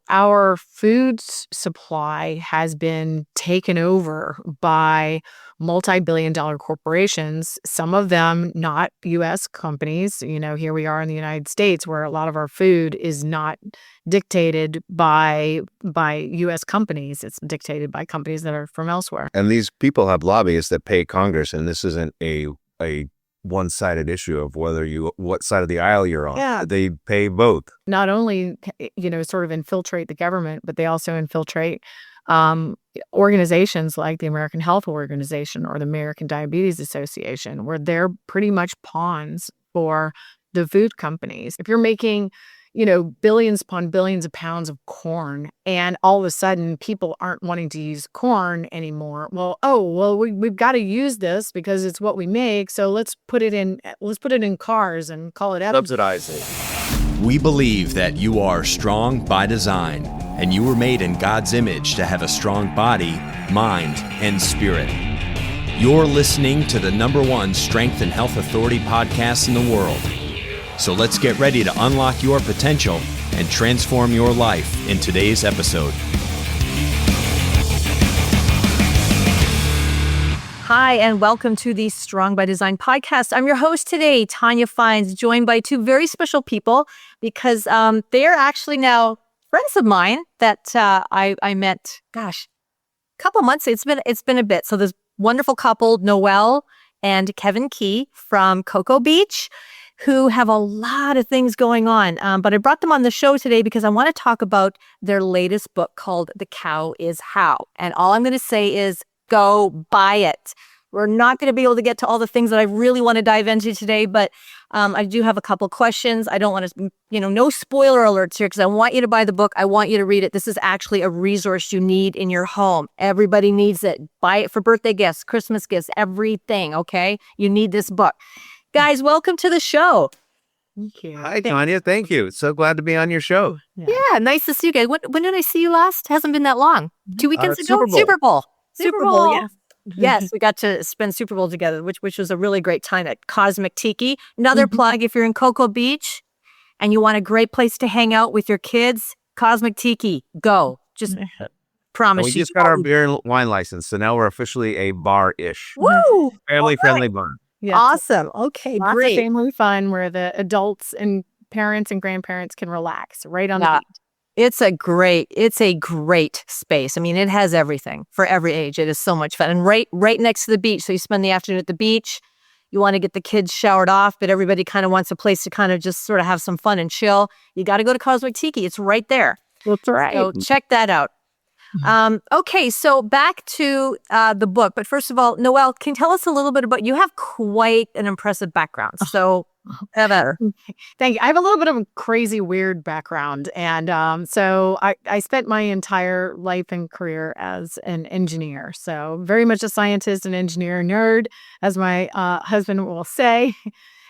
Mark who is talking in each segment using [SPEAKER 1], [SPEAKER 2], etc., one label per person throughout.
[SPEAKER 1] our food supply has been taken over by multi-billion-dollar corporations, some of them not U.S. companies. Here we are in the United States where a lot of our food is not dictated by U.S. companies. It's dictated by companies that are from elsewhere.
[SPEAKER 2] And these people have lobbyists that pay Congress, and this isn't a one-sided issue of what side of the aisle you're on.
[SPEAKER 1] Yeah.
[SPEAKER 2] They pay both.
[SPEAKER 1] Not only, sort of infiltrate the government, but they also infiltrate organizations like the American Health Organization or the American Diabetes Association, where they're pretty much pawns for the food companies. If you're making, billions upon billions of pounds of corn, and all of a sudden people aren't wanting to use corn anymore. We've got to use this because it's what we make. So let's put it in cars and call it
[SPEAKER 2] subsidizing.
[SPEAKER 3] We believe that you are strong by design, and you were made in God's image to have a strong body, mind, and spirit. You're listening to the #1 strength and health authority podcast in the world. So let's get ready to unlock your potential and transform your life in today's episode.
[SPEAKER 4] Hi, and welcome to the Strong by Design podcast. I'm your host today, Tanya Fines, joined by two very special people because they are actually now friends of mine that I met, a couple months. It's been a bit. So this wonderful couple, Noel and Kevin Key from Cocoa Beach, who have a lot of things going on. But I brought them on the show today because I want to talk about their latest book called The Cow is How. And all I'm going to say is go buy it. We're not going to be able to get to all the things that I really want to dive into today, but I do have a couple questions. I don't want to, no spoiler alerts here because I want you to buy the book. I want you to read it. This is actually a resource you need in your home. Everybody needs it. Buy it for birthday gifts, Christmas gifts, everything, okay? You need this book. Guys, welcome to the show.
[SPEAKER 1] Thank you.
[SPEAKER 2] Hi, Tanya. Thank you. So glad to be on your show.
[SPEAKER 4] Yeah, nice to see you guys. When did I see you last? Hasn't been that long. 2 weekends ago?
[SPEAKER 2] Super Bowl.
[SPEAKER 4] Super Bowl, yes. Yes, we got to spend Super Bowl together, which was a really great time at Cosmic Tiki. Another plug, if you're in Cocoa Beach and you want a great place to hang out with your kids, Cosmic Tiki, go. Just promise
[SPEAKER 2] we
[SPEAKER 4] you.
[SPEAKER 2] just got our beer and wine license, so now we're officially a bar-ish.
[SPEAKER 4] Woo!
[SPEAKER 2] Family-friendly bar.
[SPEAKER 1] Yes.
[SPEAKER 4] Awesome. Okay,
[SPEAKER 1] Lots
[SPEAKER 4] great.
[SPEAKER 1] of family fun where the adults and parents and grandparents can relax right on the beach.
[SPEAKER 4] It's a great space. I mean, it has everything for every age. It is so much fun. And right next to the beach. So you spend the afternoon at the beach. You want to get the kids showered off, but everybody kind of wants a place to kind of just sort of have some fun and chill. You got to go to Cosmic Tiki. It's right there.
[SPEAKER 1] That's right.
[SPEAKER 4] So check that out. Okay, so back to the book. But first of all, Noel, can you tell us a little bit about, you have quite an impressive background. So better.
[SPEAKER 1] Thank you. I have a little bit of a crazy, weird background. And so I spent my entire life and career as an engineer. So very much a scientist and engineer nerd, as my husband will say.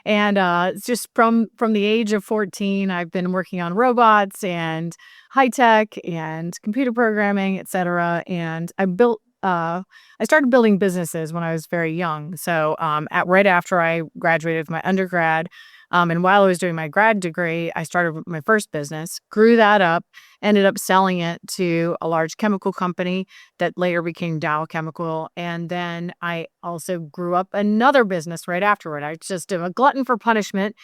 [SPEAKER 1] And just from the age of 14, I've been working on robots and high tech and computer programming, et cetera. And I started building businesses when I was very young. So right after I graduated with my undergrad, and while I was doing my grad degree, I started my first business, grew that up, ended up selling it to a large chemical company that later became Dow Chemical. And then I also grew up another business right afterward. I just am a glutton for punishment.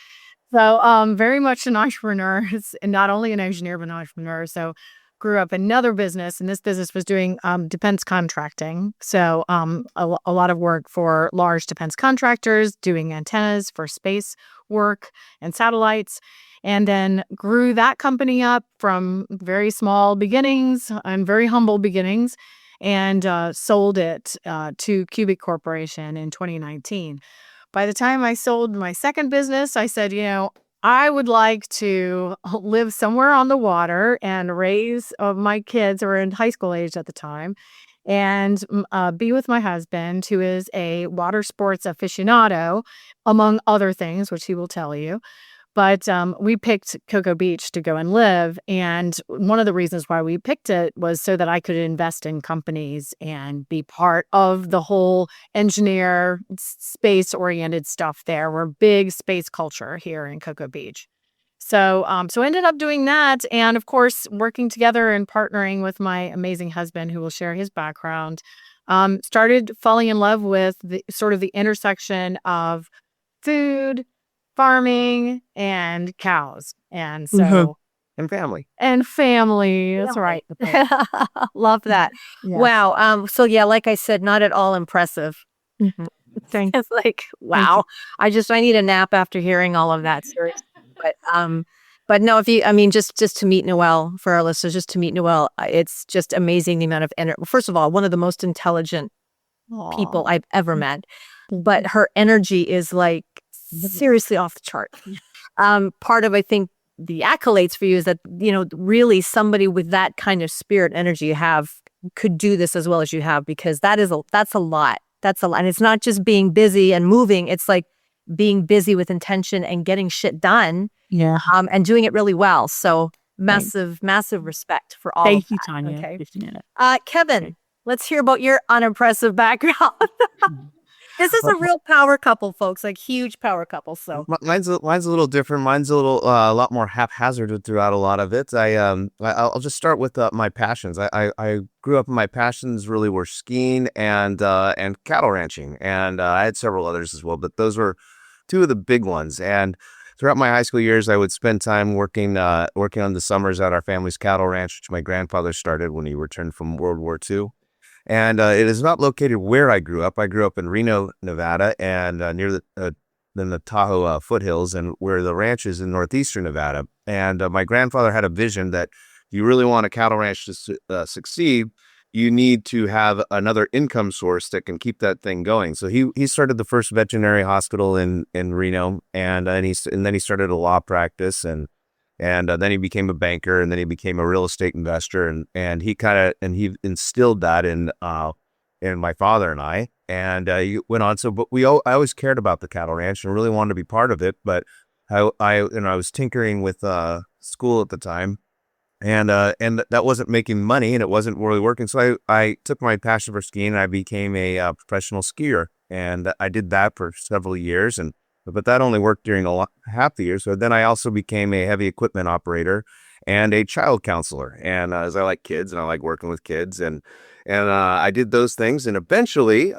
[SPEAKER 1] So very much an entrepreneur, and not only an engineer, but an entrepreneur. So grew up another business, and this business was doing defense contracting. So a lot of work for large defense contractors, doing antennas for space work and satellites, and then grew that company up from very small beginnings and very humble beginnings, and sold it to Cubic Corporation in 2019. By the time I sold my second business, I said, I would like to live somewhere on the water and raise my kids, who were in high school age at the time, and be with my husband, who is a water sports aficionado, among other things, which he will tell you. But we picked Cocoa Beach to go and live. And one of the reasons why we picked it was so that I could invest in companies and be part of the whole engineer, space-oriented stuff there. We're big space culture here in Cocoa Beach. So ended up doing that. And of course, working together and partnering with my amazing husband, who will share his background, started falling in love with the sort of the intersection of food, farming, and cows. And so,
[SPEAKER 2] And family.
[SPEAKER 1] and family. That's right.
[SPEAKER 4] Love that.
[SPEAKER 1] Yes.
[SPEAKER 4] Wow. So yeah, like I said, not at all impressive.
[SPEAKER 1] Thank
[SPEAKER 4] It's like, wow. I need a nap after hearing all of that. Seriously. But no, just to meet Noel, for our listeners, just to meet Noel, it's just amazing the amount of energy. First of all, one of the most intelligent people I've ever met, but her energy is like seriously off the chart. Part of, I think, the accolades for you is that, really somebody with that kind of spirit energy you have could do this as well as you have, because that's a lot. That's a lot. And it's not just being busy and moving. It's like being busy with intention and getting shit done.
[SPEAKER 1] Yeah.
[SPEAKER 4] And doing it really well. So massive respect for all
[SPEAKER 1] Thank
[SPEAKER 4] of
[SPEAKER 1] you,
[SPEAKER 4] that.
[SPEAKER 1] Tanya.
[SPEAKER 4] Okay. Kevin, let's hear about your unimpressive background. This is a real power couple, folks, like huge power couple. So
[SPEAKER 2] Mine's a little different. Mine's a lot more haphazard throughout a lot of it. I'll just start with my passions. I grew up, and my passions really were skiing and cattle ranching, and I had several others as well, but those were two of the big ones. And throughout my high school years, I would spend time working on the summers at our family's cattle ranch, which my grandfather started when he returned from World War II. And it is not located where I grew up. I grew up in Reno, Nevada, and near the Tahoe foothills, and where the ranch is in northeastern Nevada. And my grandfather had a vision that if you really want a cattle ranch to succeed, you need to have another income source that can keep that thing going. So he started the first veterinary hospital in Reno, and then he started a law practice, and then he became a banker, and then he became a real estate investor, and he instilled that in my father and I, and he went on. So, but I always cared about the cattle ranch and really wanted to be part of it, but I was tinkering with school at the time, and that wasn't making money, and it wasn't really working. So I took my passion for skiing, and I became a professional skier, and I did that for several years, but that only worked during half the year. So then I also became a heavy equipment operator and a child counselor. And as I like kids and I like working with kids, and I did those things, and eventually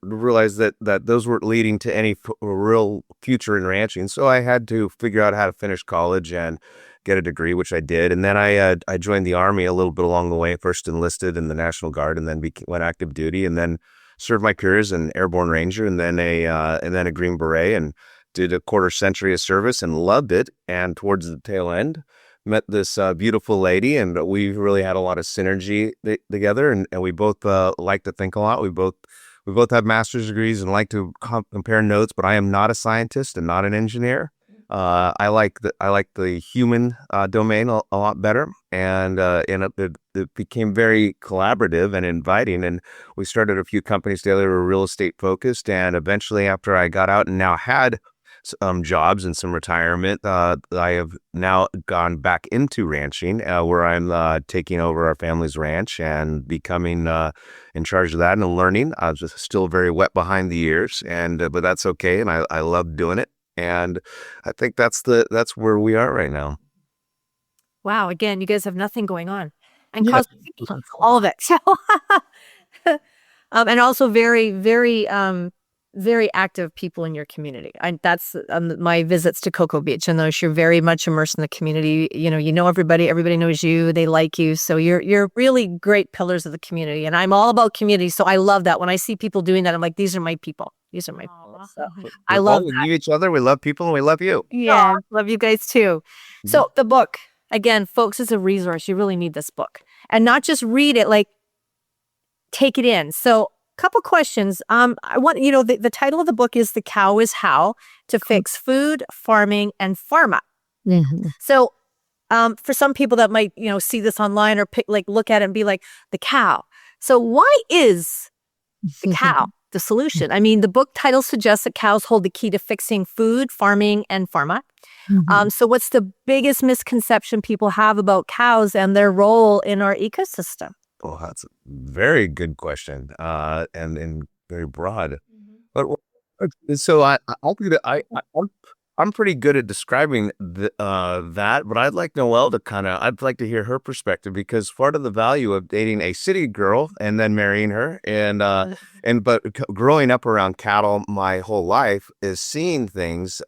[SPEAKER 2] realized that those weren't leading to any real future in ranching. So I had to figure out how to finish college and get a degree, which I did. And then I joined the Army a little bit along the way. First enlisted in the National Guard, and then went active duty, and then served my career as an airborne ranger, and then a Green Beret, and did a quarter century of service and loved it. And towards the tail end, met this beautiful lady, and we really had a lot of synergy together. And we both like to think a lot. We both have master's degrees and like to compare notes. But I am not a scientist and not an engineer. I like the human domain a lot better, and it became very collaborative and inviting. And we started a few companies together that were real estate focused. And eventually, after I got out and now had jobs and some retirement, I have now gone back into ranching, where I'm taking over our family's ranch and becoming in charge of that and learning. I'm just still very wet behind the ears, but that's okay, and I love doing it. And I think that's where we are right now.
[SPEAKER 4] wow, again, you guys have nothing going on, and cause all of it. So, and also very, very, very active people in your community. That's my visits to Cocoa Beach, and those, you're very much immersed in the community. You know everybody knows you, they like you, so you're really great pillars of the community. And I'm all about community, so I love that. When I see people doing that, I'm like, these are my people. These are my people. So I love that.
[SPEAKER 2] We each other. We love people, and we love you.
[SPEAKER 4] Yeah, love you guys too. So the book, again, folks, is a resource. You really need this book, and not just read it, like take it in. So couple questions. I want, the title of the book is The Cow is How to Fix Food, Farming, and Pharma.
[SPEAKER 1] Mm-hmm.
[SPEAKER 4] So for some people that might, see this online or look at it and be like, the cow. So why is the cow the solution? I mean, the book title suggests that cows hold the key to fixing food, farming, and pharma.
[SPEAKER 1] Mm-hmm.
[SPEAKER 4] So what's the biggest misconception people have about cows and their role in our ecosystem?
[SPEAKER 2] Well, that's a very good question, and very broad. But so I'll do that. I'm pretty good at describing that, but I'd like Noel to I'd like to hear her perspective, because part of the value of dating a city girl and then marrying her growing up around cattle my whole life is seeing things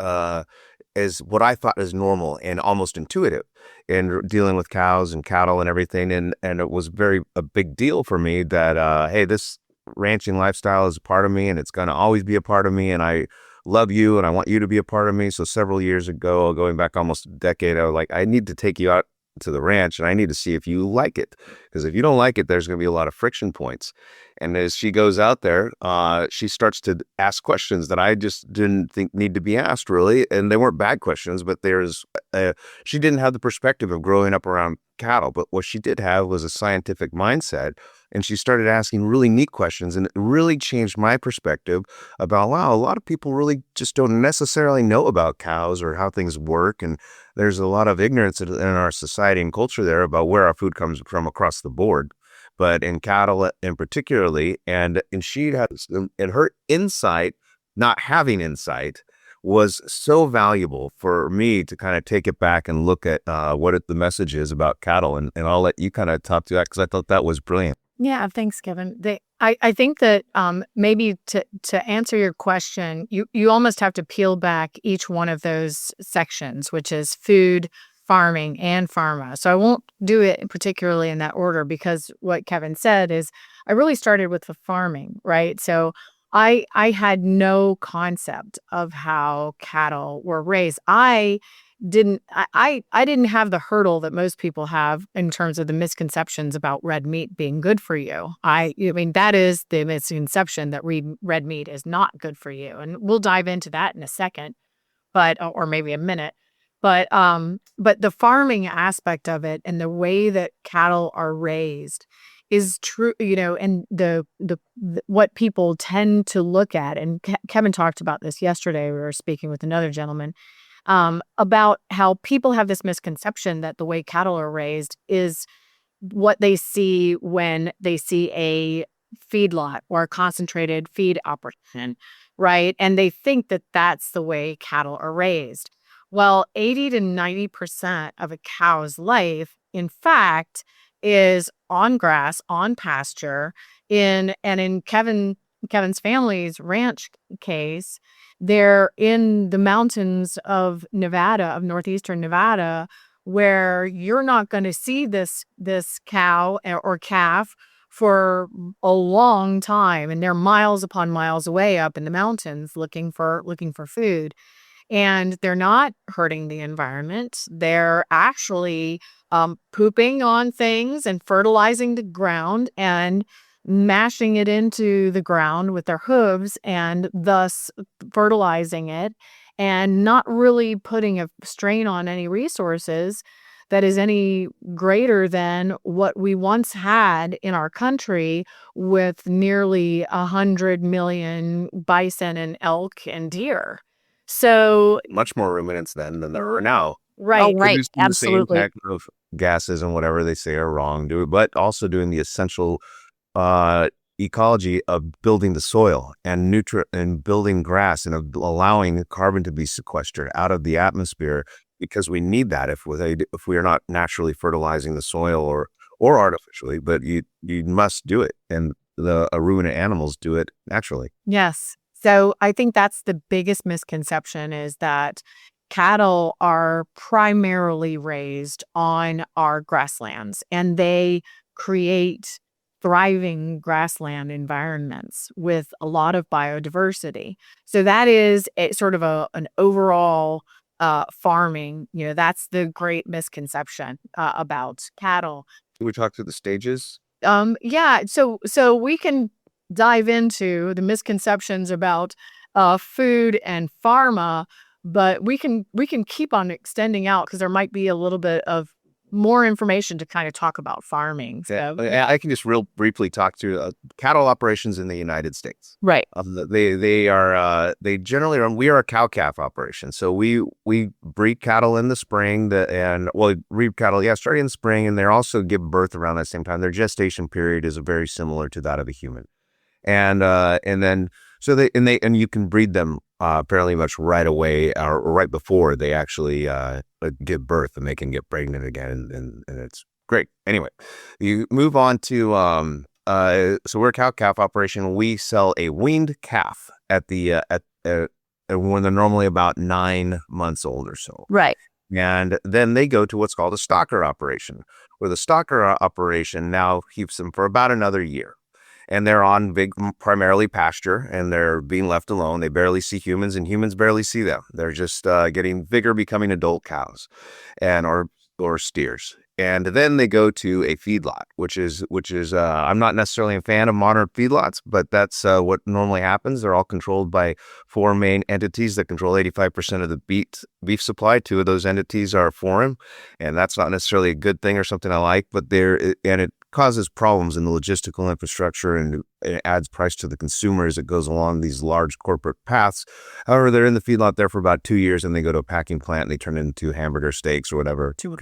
[SPEAKER 2] as what I thought is normal and almost intuitive in dealing with cows and cattle and everything. And it was a big deal for me that, hey, this ranching lifestyle is a part of me and it's going to always be a part of me. And I love you and I want you to be a part of me. So several years ago, going back almost a decade, I was like, I need to take you out to the ranch and I need to see if you like it. Because if you don't like it, there's going to be a lot of friction points. And as she goes out there, she starts to ask questions that I just didn't think need to be asked, really. And they weren't bad questions, but she didn't have the perspective of growing up around cattle. But what she did have was a scientific mindset. And she started asking really neat questions, and it really changed my perspective about, wow, a lot of people really just don't necessarily know about cows or how things work. And there's a lot of ignorance in our society and culture there about where our food comes from across the board. But in cattle in particularly, and she had, and her insight, not having insight, was so valuable for me to kind of take it back and look at what the message is about cattle. And I'll let you kind of talk to that, because I thought that was brilliant.
[SPEAKER 1] Yeah, thanks, Kevin. I think that maybe to answer your question, you almost have to peel back each one of those sections, which is food, farming, and pharma. So I won't do it particularly in that order, because what Kevin said is I really started with the farming, right? So I had no concept of how cattle were raised. I didn't have the hurdle that most people have in terms of the misconceptions about red meat being good for you. I mean, that is the misconception that red meat is not good for you. And we'll dive into that in a second, or maybe a minute. But the farming aspect of it and the way that cattle are raised is true, and the what people tend to look at, and Kevin talked about this yesterday. We were speaking with another gentleman about how people have this misconception that the way cattle are raised is what they see when they see a feedlot or a concentrated feed operation, right? And they think that that's the way cattle are raised. Well, 80 to 90% of a cow's life, in fact, is on grass, on pasture. In Kevin's family's ranch case, they're in the mountains of Nevada, of northeastern Nevada, where you're not going to see this cow or calf for a long time, and they're miles upon miles away up in the mountains looking for food. And they're not hurting the environment. They're actually pooping on things and fertilizing the ground and mashing it into the ground with their hooves and thus fertilizing it, and not really putting a strain on any resources that is any greater than what we once had in our country with nearly 100 million bison and elk and deer. So
[SPEAKER 2] Much more ruminants then than there are now.
[SPEAKER 1] right.
[SPEAKER 4] Oh, right.
[SPEAKER 2] Producing the same
[SPEAKER 4] Absolutely.
[SPEAKER 2] type of gases and whatever they say are wrong, but also doing the essential ecology of building the soil and and building grass and of allowing carbon to be sequestered out of the atmosphere, because we need that if we are not naturally fertilizing the soil or artificially, but you must do it, and the ruminant animals do it naturally.
[SPEAKER 1] Yes. So I think that's the biggest misconception, is that cattle are primarily raised on our grasslands, and they create thriving grassland environments with a lot of biodiversity. So that is sort of an overall farming. That's the great misconception about cattle.
[SPEAKER 2] Can we talk through the stages?
[SPEAKER 1] Yeah. So we can dive into the misconceptions about food and pharma, but we can keep on extending out, because there might be a little bit of more information to kind of talk about farming. So
[SPEAKER 2] I can just real briefly talk through cattle operations in the United States.
[SPEAKER 1] right.
[SPEAKER 2] They generally run. We are a cow calf operation, so we breed cattle in the spring. Breed cattle, starting in spring, and they also give birth around that same time. Their gestation period is very similar to that of a human, and then you can breed them fairly much right away or right before they actually give birth, and they can get pregnant again, and it's great. Anyway, you move on to so we're a cow-calf operation. We sell a weaned calf at the when they're normally about 9 months old or so.
[SPEAKER 4] Right.
[SPEAKER 2] And then they go to what's called a stocker operation, where the stocker operation now keeps them for about another year. And they're on primarily pasture, and they're being left alone. They barely see humans, and humans barely see them. They're just getting bigger, becoming adult cows and or steers. And then they go to a feedlot, which is I'm not necessarily a fan of modern feedlots, but that's what normally happens. They're all controlled by 4 main entities that control 85% of the beef supply. 2 of those entities are foreign, and that's not necessarily a good thing or something I like, but it causes problems in the logistical infrastructure, and it adds price to the consumer as it goes along these large corporate paths. However, they're in the feedlot there for about 2 years, and they go to a packing plant and they turn into hamburger steaks or whatever. 2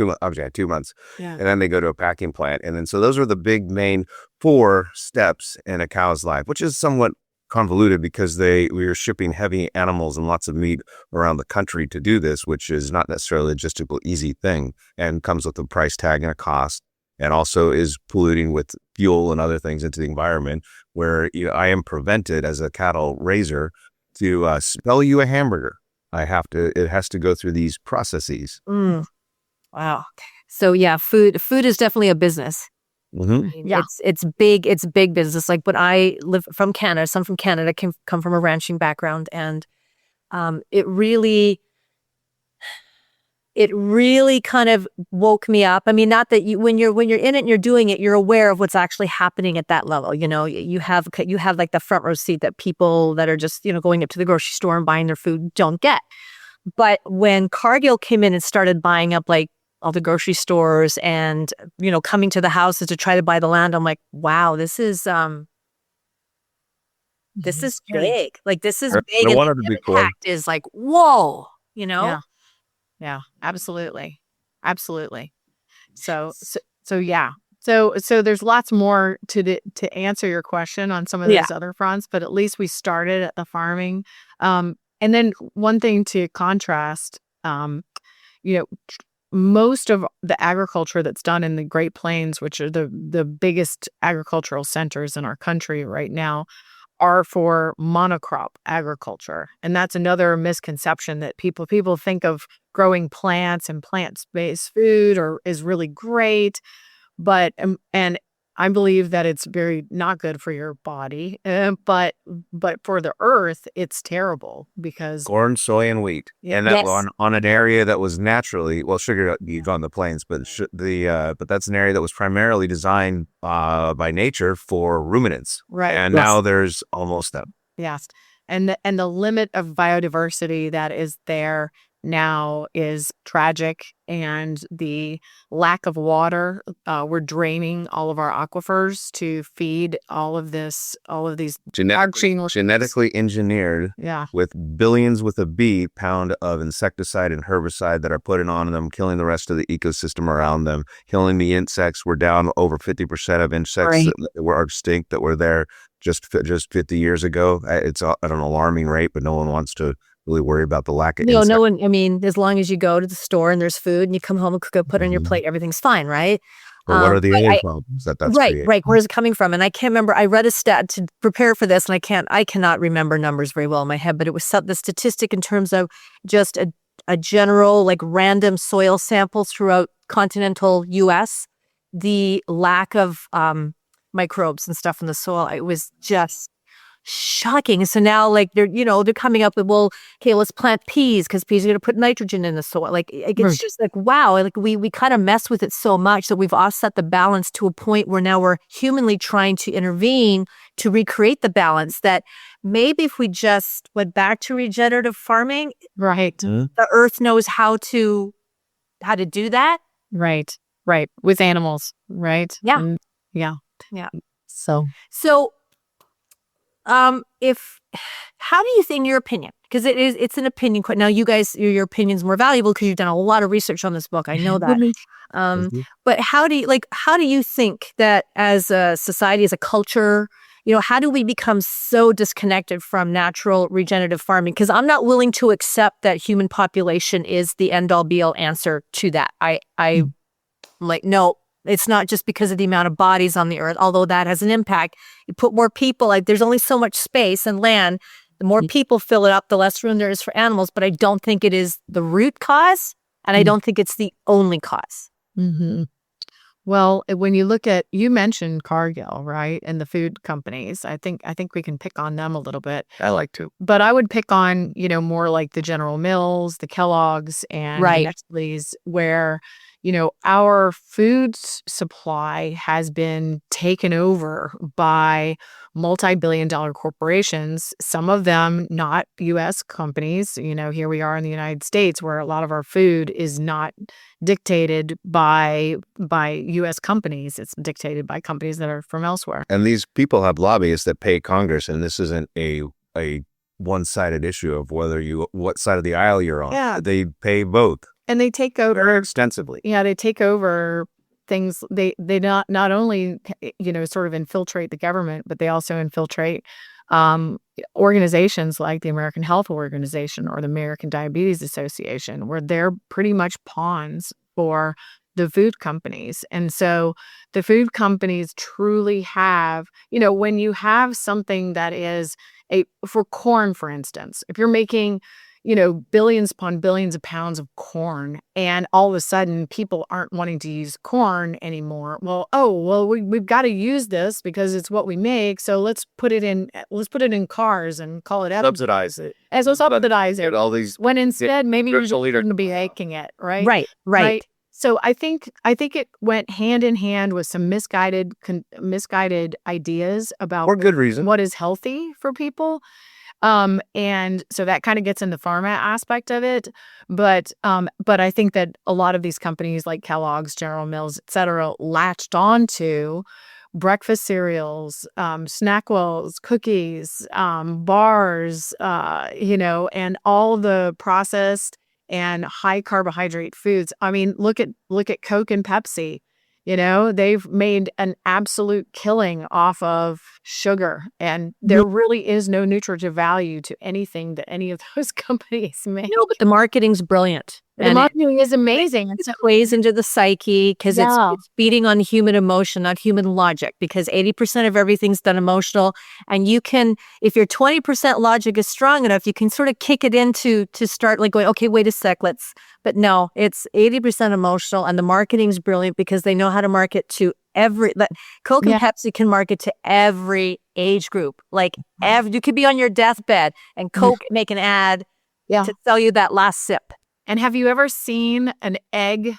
[SPEAKER 2] months.
[SPEAKER 1] Yeah.
[SPEAKER 2] And then they go to a packing plant. And then so those are the big main 4 steps in a cow's life, which is somewhat convoluted because we are shipping heavy animals and lots of meat around the country to do this, which is not necessarily a logistical easy thing, and comes with a price tag and a cost, and also is polluting with fuel and other things into the environment, where I am prevented as a cattle raiser to sell you a hamburger. It has to go through these processes.
[SPEAKER 4] Wow. So yeah, food is definitely a business.
[SPEAKER 2] Mm-hmm.
[SPEAKER 4] I mean,
[SPEAKER 1] Yeah.
[SPEAKER 4] It's big business. Like when I live from Canada, some from Canada come from a ranching background, and it really kind of woke me up. I mean, not that when you're in it and you're doing it, you're aware of what's actually happening at that level. You have like the front row seat that people that are just going up to the grocery store and buying their food don't get. But when Cargill came in and started buying up like all the grocery stores and coming to the houses to try to buy the land, I'm like, wow, this is big. Like this is big.
[SPEAKER 2] I
[SPEAKER 4] And
[SPEAKER 2] wanted
[SPEAKER 4] the
[SPEAKER 2] to be cool.
[SPEAKER 4] impact is like, whoa,
[SPEAKER 1] Yeah, absolutely. So yeah. So there's lots more to answer your question on some of those other fronts, but at least we started at the farming. And then one thing to contrast, most of the agriculture that's done in the Great Plains, which are the biggest agricultural centers in our country right now, are for monocrop agriculture. And that's another misconception, that people think of growing plants and plant-based food is really great, but and I believe that it's very not good for your body, but for the earth it's terrible because
[SPEAKER 2] Corn, soy, and wheat, and that
[SPEAKER 4] Yes.
[SPEAKER 2] on an area that was naturally sugar on the plains, but but that's an area that was primarily designed by nature for ruminants,
[SPEAKER 1] right.
[SPEAKER 2] and
[SPEAKER 4] Yes.
[SPEAKER 2] now there's almost that.
[SPEAKER 1] Yes. And the limit of biodiversity that is there now is tragic, and the lack of water, we're draining all of our aquifers to feed all of these
[SPEAKER 2] Genetically engineered
[SPEAKER 1] yeah,
[SPEAKER 2] with billions with a B pound of insecticide and herbicide that are put on them, killing the rest of the ecosystem around them, killing the insects. We're down over 50% of insects
[SPEAKER 4] Right.
[SPEAKER 2] that were extinct that were there just 50 years ago. It's at an alarming rate, but no one wants to really worry about the lack of insects.
[SPEAKER 4] No one, I mean, as long as you go to the store and there's food and you come home and cook it, put it on your plate, everything's fine, right?
[SPEAKER 2] But what are the
[SPEAKER 4] but
[SPEAKER 2] other problems that's creating?
[SPEAKER 4] Right. Where's it coming from? And I can't remember. I read a stat to prepare for this, and I cannot remember numbers very well in my head, but it was the statistic in terms of just a general, like random soil samples throughout continental U.S., the lack of microbes and stuff in the soil. It was just shocking. So now, like they're coming up with, well, okay, let's plant peas because peas are going to put nitrogen in the soil. Like it's just like, wow, like we kind of mess with it so much that we've offset the balance to a point where now we're humanly trying to intervene to recreate the balance. That maybe if we just went back to regenerative farming,
[SPEAKER 1] right,
[SPEAKER 4] the earth knows how to do that.
[SPEAKER 1] right, with animals, right?
[SPEAKER 4] Yeah.
[SPEAKER 1] And, yeah. So
[SPEAKER 4] how do you think, in your opinion, because it's an opinion now, you guys, your opinion's more valuable because you've done a lot of research on this book, I know that. But how do you think that as a society, as a culture, how do we become so disconnected from natural regenerative farming? Because I'm not willing to accept that human population is the end-all be-all answer to that. I'm like, no, it's not just because of the amount of bodies on the earth, although that has an impact. You put more people, like there's only so much space and land. The more people fill it up, the less room there is for animals. But I don't think it is the root cause, and I don't think it's the only cause.
[SPEAKER 1] Mm-hmm. Well, when you look at, you mentioned Cargill, right? And the food companies. I think we can pick on them a little bit.
[SPEAKER 2] I like to.
[SPEAKER 1] But I would pick on, more like the General Mills, the Kellogg's, and the Nestle's, where, our food supply has been taken over by multi-billion-dollar corporations, some of them not U.S. companies. Here we are in the United States, where a lot of our food is not dictated by U.S. companies. It's dictated by companies that are from elsewhere.
[SPEAKER 2] And these people have lobbyists that pay Congress, and this isn't a one-sided issue of what side of the aisle you're on.
[SPEAKER 1] Yeah.
[SPEAKER 2] They pay both.
[SPEAKER 1] And they take over
[SPEAKER 2] very extensively.
[SPEAKER 1] Yeah, they take over things. They not only sort of infiltrate the government, but they also infiltrate organizations like the American Health Organization or the American Diabetes Association, where they're pretty much pawns for the food companies. And so the food companies truly have, when you have something that is for corn, for instance, if you're making billions upon billions of pounds of corn, and all of a sudden people aren't wanting to use corn anymore. We've got to use this because it's what we make. So let's put it in cars and call it
[SPEAKER 2] Subsidize it.
[SPEAKER 1] As well, subsidize it.
[SPEAKER 2] All these,
[SPEAKER 1] when instead maybe you're going to be making it, right?
[SPEAKER 4] Right.
[SPEAKER 1] So I think it went hand in hand with some misguided ideas about
[SPEAKER 2] for good reason,
[SPEAKER 1] what is healthy for people. And so that kind of gets in the pharma aspect of it. But I think that a lot of these companies like Kellogg's, General Mills, et cetera, latched onto breakfast cereals, Snackwells, cookies, bars, and all the processed and high carbohydrate foods. I mean, look at Coke and Pepsi. They've made an absolute killing off of sugar, and there really is no nutritive value to anything that any of those companies make.
[SPEAKER 4] No, but the marketing's brilliant.
[SPEAKER 1] The marketing is amazing.
[SPEAKER 4] It plays into the psyche because it's feeding on human emotion, not human logic, because 80% of everything's done emotional. And you can, if your 20% logic is strong enough, you can sort of kick it into to start like going, okay, wait a sec, but no, it's 80% emotional, and the marketing's brilliant because they know how to market to Coke and Pepsi can market to every age group. Like you could be on your deathbed and Coke make an ad to sell you that last sip.
[SPEAKER 1] And have you ever seen an egg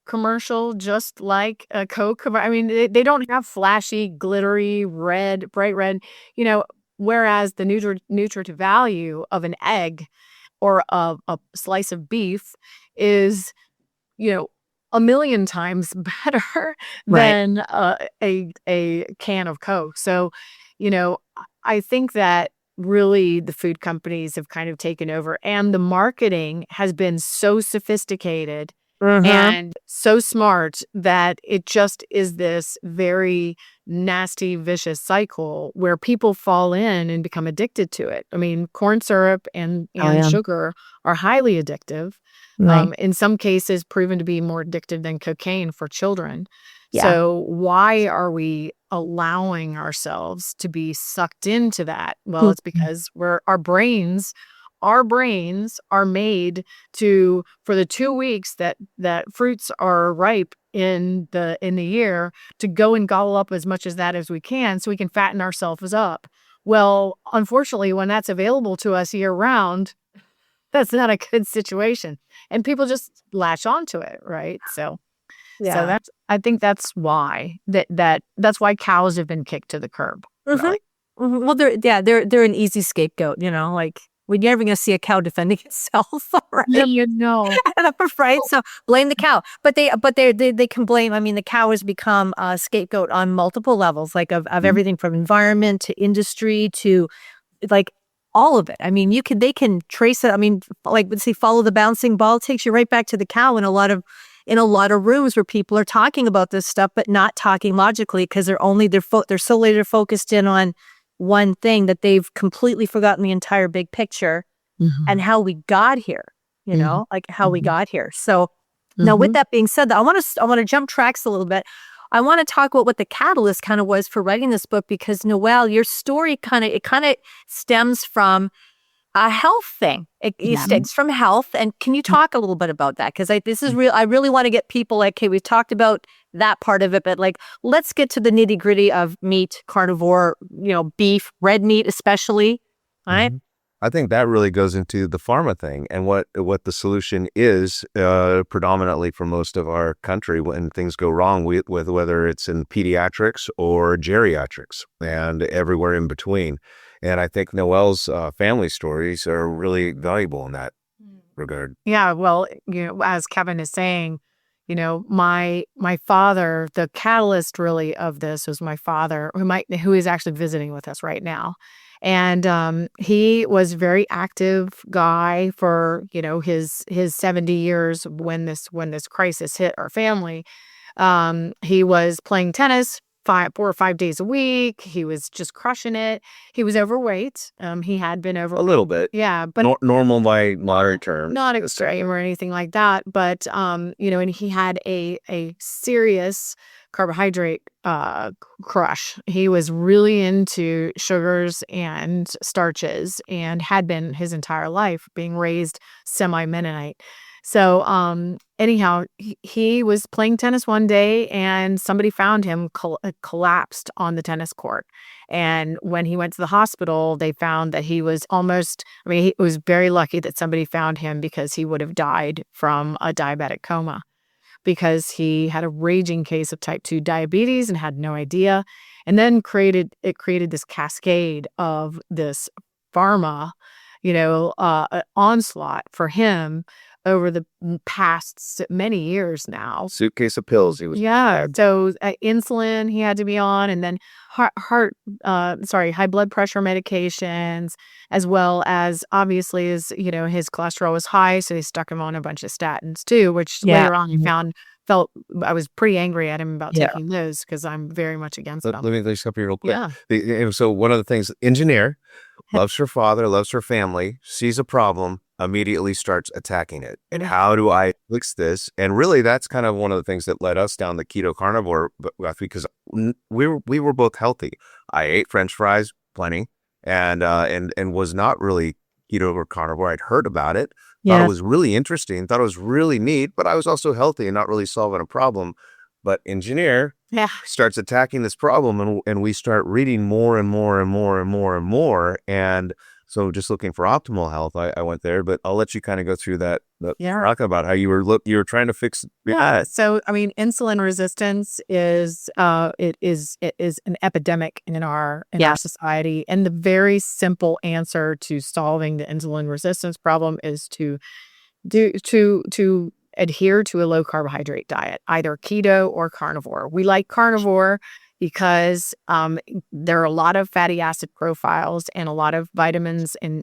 [SPEAKER 1] commercial just like a Coke? I mean, they don't have flashy, glittery, bright red, whereas the nutritive value of an egg or a slice of beef is, 1,000,000 times better than a can of Coke. So, I think that really the food companies have kind of taken over, and the marketing has been so sophisticated and so smart that it just is this very nasty, vicious cycle where people fall in and become addicted to it. I mean, corn syrup and sugar are highly addictive. In some cases proven to be more addictive than cocaine for children. Yeah. So why are we allowing ourselves to be sucked into that? Well, it's because our brains are made for the 2 weeks that fruits are ripe in the year to go and gobble up as much as that as we can so we can fatten ourselves up. Well, unfortunately, when that's available to us year round, that's not a good situation. And people just latch onto it, right? So I think that's why that's why cows have been kicked to the curb. Really.
[SPEAKER 4] Well, they're an easy scapegoat, like we're never going to see a cow defending itself, right? Right. So blame the cow, but they can blame. I mean, the cow has become a scapegoat on multiple levels, like of everything from environment to industry to like all of it. I mean, they can trace it. I mean, like let's say follow the bouncing ball takes you right back to the cow in a lot of in a lot of rooms where people are talking about this stuff, but not talking logically because they're so laser focused in on one thing that they've completely forgotten the entire big picture and how we got here, like how we got here. So now with that being said, I want to jump tracks a little bit. I want to talk about what the catalyst kind of was for writing this book, because Noel, your story kind of stems from a health thing. It stems from health. And can you talk a little bit about that? Because this is real. I really want to get people like, okay, we've talked about that part of it, but like, let's get to the nitty gritty of meat, carnivore, beef, red meat, especially. All right.
[SPEAKER 2] I think that really goes into the pharma thing and what the solution is predominantly for most of our country when things go wrong with whether it's in pediatrics or geriatrics and everywhere in between. And I think Noel's family stories are really valuable in that regard.
[SPEAKER 1] Yeah, well, as Kevin is saying, my father, the catalyst really of this was my father, who is actually visiting with us right now. And he was a very active guy for, his 70 years when this crisis hit our family. He was playing tennis 4 or 5 days a week. He was just crushing it. He was overweight. He had been over
[SPEAKER 2] A little bit.
[SPEAKER 1] Yeah, but
[SPEAKER 2] normal by modern terms.
[SPEAKER 1] not extreme or anything like that. But and he had a serious carbohydrate crush. He was really into sugars and starches and had been his entire life, being raised semi-Mennonite. So anyhow, he was playing tennis one day and somebody found him collapsed on the tennis court. And when he went to the hospital, they found that he was he was very lucky that somebody found him, because he would have died from a diabetic coma, because he had a raging case of type 2 diabetes and had no idea. And then created this cascade of this pharma, onslaught for him over the past many years now.
[SPEAKER 2] Suitcase of pills he was.
[SPEAKER 1] Yeah. So insulin he had to be on, and then high blood pressure medications, as well as obviously his cholesterol was high. So they stuck him on a bunch of statins too, which later on he felt I was pretty angry at him about taking those, because I'm very much against them.
[SPEAKER 2] Let me just stop you real quick.
[SPEAKER 1] Yeah.
[SPEAKER 2] So one of the things, engineer, loves her father, loves her family, sees a problem, immediately starts attacking it. And how do I fix this? And really, that's kind of one of the things that led us down the keto carnivore path, because we were both healthy. I ate French fries plenty, and was not really keto or carnivore. I'd heard about it, thought it was really interesting, thought it was really neat, but I was also healthy and not really solving a problem. But engineer starts attacking this problem, and we start reading more and more and more and more and more. And so just looking for optimal health, I went there, but I'll let you kind of go through that. Talk about how you were trying to fix.
[SPEAKER 1] Yeah. So, insulin resistance is it is an epidemic in our society. And the very simple answer to solving the insulin resistance problem is to adhere to a low carbohydrate diet, either keto or carnivore. We like carnivore because there are a lot of fatty acid profiles and a lot of vitamins and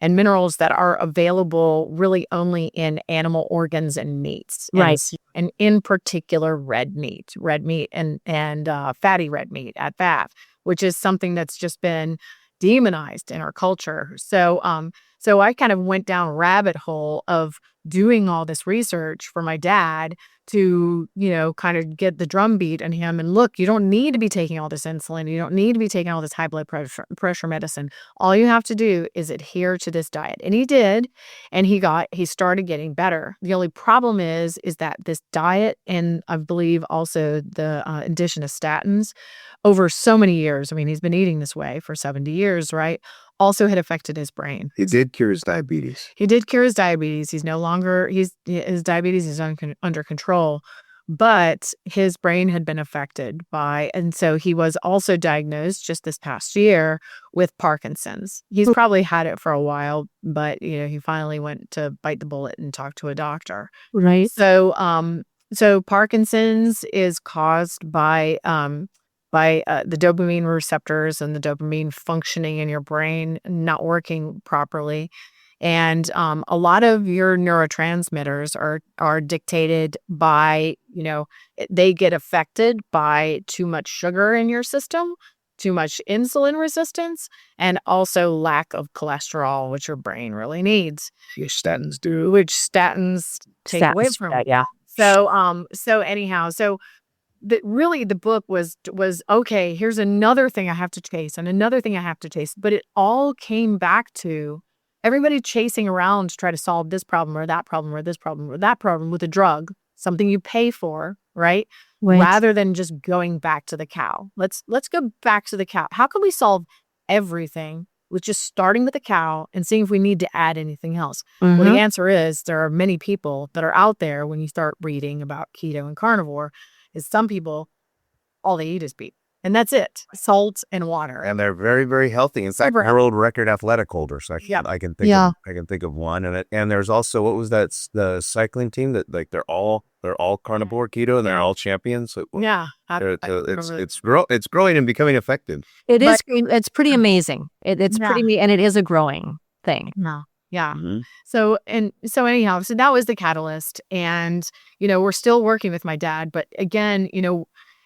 [SPEAKER 1] minerals that are available really only in animal organs and meats.
[SPEAKER 4] Right.
[SPEAKER 1] And in particular, red meat and fatty red meat at that, which is something that's just been demonized in our culture. So I kind of went down a rabbit hole of doing all this research for my dad to, kind of get the drumbeat on him. And look, you don't need to be taking all this insulin. You don't need to be taking all this high blood pressure medicine. All you have to do is adhere to this diet. And he did. And he started getting better. The only problem is that this diet, and I believe also the addition of statins over so many years, he's been eating this way for 70 years, right? Also had affected his brain.
[SPEAKER 2] He did cure his diabetes.
[SPEAKER 1] He's no longer, his diabetes is under control, but his brain had been affected and so he was also diagnosed just this past year with Parkinson's. He's probably had it for a while, but he finally went to bite the bullet and talk to a doctor.
[SPEAKER 4] Right.
[SPEAKER 1] So Parkinson's is caused by the dopamine receptors and the dopamine functioning in your brain not working properly. And a lot of your neurotransmitters are dictated by, they get affected by too much sugar in your system, too much insulin resistance, and also lack of cholesterol, which your brain really needs.
[SPEAKER 2] Which statins do.
[SPEAKER 1] Which statins take away from.
[SPEAKER 4] Yeah.
[SPEAKER 1] So anyhow, really the book was okay, here's another thing I have to chase and another thing I have to chase. But it all came back to everybody chasing around to try to solve this problem or that problem or this problem or that problem with a drug, something you pay for, right? Rather than just going back to the cow. Let's go back to the cow. How can we solve everything with just starting with the cow and seeing if we need to add anything else? Well, the answer is there are many people that are out there when you start reading about keto and carnivore, is some people, all they eat is beef. And that's it. Salt and water.
[SPEAKER 2] And they're very, very healthy. In fact, world record athletic holders. I can think of one. And there's also, what was that? The cycling team that like they're all carnivore keto and they're all champions. It's growing and becoming effective.
[SPEAKER 4] It is. It's pretty amazing. It's pretty, and it is a growing thing.
[SPEAKER 1] Yeah. So anyhow, so that was the catalyst. And, we're still working with my dad. But again,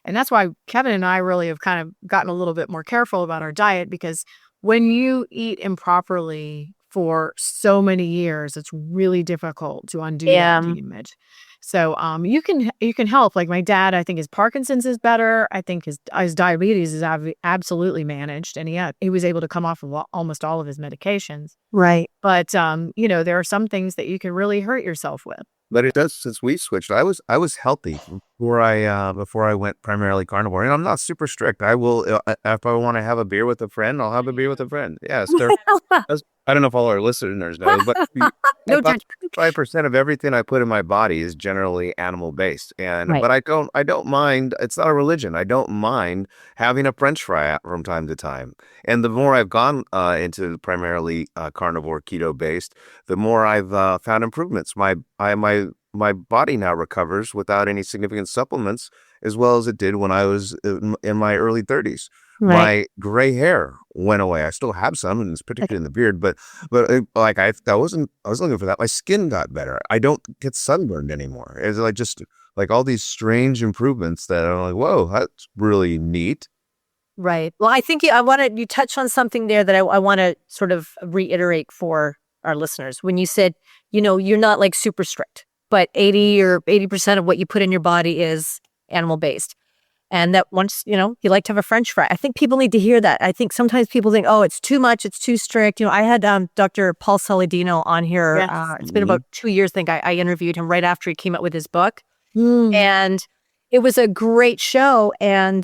[SPEAKER 1] and that's why Kevin and I really have kind of gotten a little bit more careful about our diet, because when you eat improperly for so many years, it's really difficult to undo that image. So you can help. Like my dad, I think his Parkinson's is better. I think his diabetes is absolutely managed, and he was able to come off of almost all of his medications.
[SPEAKER 4] Right.
[SPEAKER 1] But there are some things that you can really hurt yourself with.
[SPEAKER 2] But it does, since we switched. I was healthy before I went primarily carnivore, and I'm not super strict. I will, if I want to have a beer with a friend, I'll have a beer with a friend. Yes, I don't know if all our listeners know, but about 5% of everything I put in my body is generally animal based, but I don't mind. It's not a religion. I don't mind having a French fry from time to time. And the more I've gone into primarily carnivore keto based, the more I've found improvements. My body now recovers without any significant supplements, as well as it did when I was in my early 30s. Right. My gray hair went away. I still have some, and it's particularly in the beard. But I was looking for that. My skin got better. I don't get sunburned anymore. It's like just like all these strange improvements that I'm like, whoa, that's really neat.
[SPEAKER 4] Right. Well, I think you touched on something there that I want to sort of reiterate for our listeners. When you said, you're not like super strict, but 80% of what you put in your body is animal based. And that once, you like to have a French fry. I think people need to hear that. I think sometimes people think, oh, it's too much, it's too strict. I had Dr. Paul Saladino on here. Yes. It's been about 2 years, I think. I interviewed him right after he came out with his book. And it was a great show. And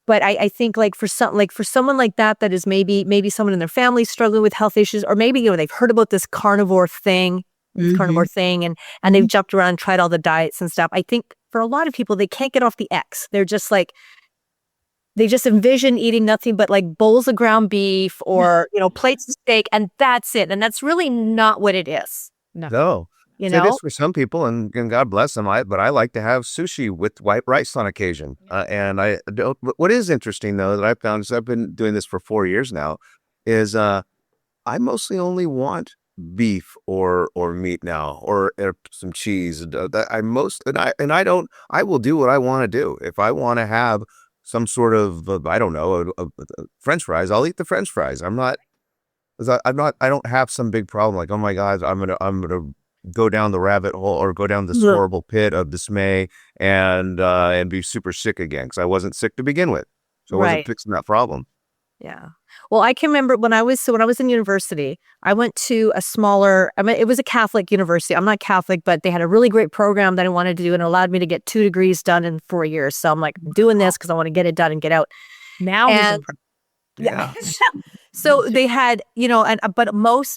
[SPEAKER 4] but I think for someone like that is maybe someone in their family struggling with health issues, or maybe they've heard about this carnivore thing, and they've jumped around and tried all the diets and stuff. I think for a lot of people, they can't get off the X. They're just like, they just envision eating nothing but like bowls of ground beef or, plates of steak, and that's it. And that's really not what it is.
[SPEAKER 2] No. It is for some people, and God bless them. But I like to have sushi with white rice on occasion. And I don't. What is interesting though that I found, is I've been doing this for 4 years now, is I mostly only want beef or meat now, or some cheese. I will do what I want to do. If I want to have some sort of French fries, I'll eat the French fries. I don't have some big problem like, oh my God, I'm gonna go down the rabbit hole or go down this horrible pit of dismay and be super sick again, because I wasn't sick to begin with, so I wasn't fixing that problem.
[SPEAKER 4] Yeah. Well, I can remember when I was in university, I went to it was a Catholic university. I'm not Catholic, but they had a really great program that I wanted to do, and it allowed me to get 2 degrees done in 4 years. So I'm like, I'm doing this because I want to get it done and get out.
[SPEAKER 1] Now,
[SPEAKER 4] so they had, but